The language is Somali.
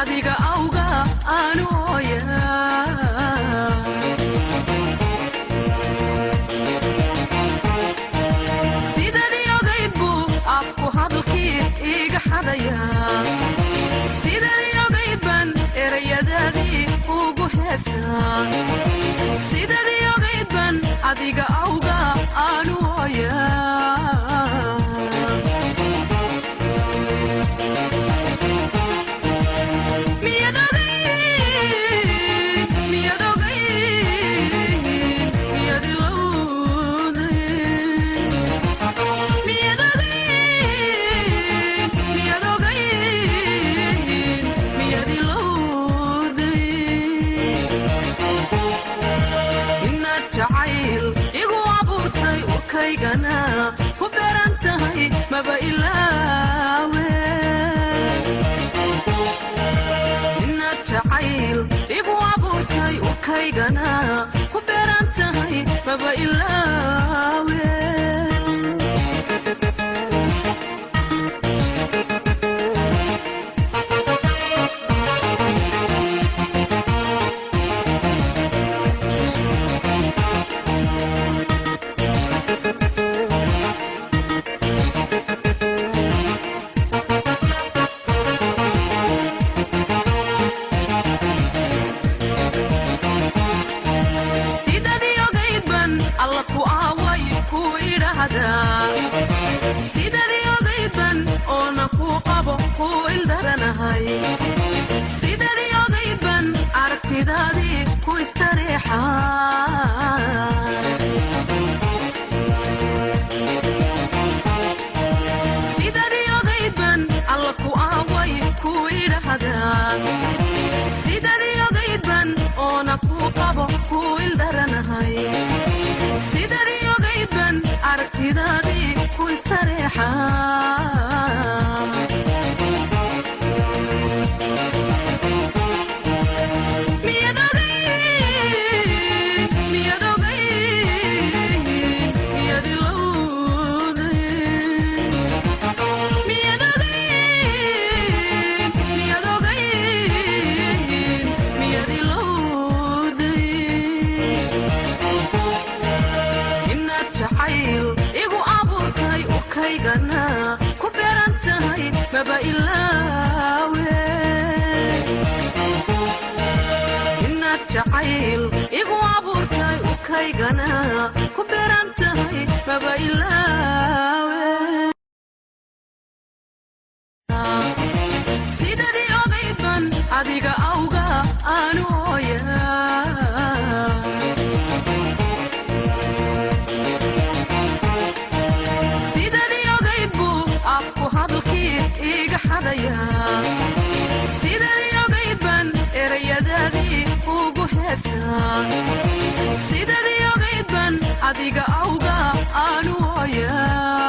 adiga awga aanu ooyaa sidadii ogayd buu afku hadalkii iga xadayaa sidadii ogayd baan erayadaadii ugu heesaa sidadii ogayd baan adiga awga aanu ooyaa maba ilaawe inaad jacayl igu abuurtay ukaygana ku beeran tahay maba ilaawe sidadii ogaydban oona kuu qabo kuu ildaranahay sidadii ogaydban aragtidaadii ku istareexa sidadii ogaydban alla ku aaway kuu idhahdaa sidadii ogaydban oona kuu qabo kuu ildaranahay sidadii ogaydban aragtidaadii ku istareexa maba ilaawe inaad jacayl igu abuurtay ukaygana ku beeran tahay maba ilaawe sidadii ogaydban adiga awga aanu ooyaa sidadii ogayd buu afku hadalkii iga xadayaa sidadii ogayd baan erayadaadii ugu heesaa sidadii ogayd baan adiga awga aanu ooyaa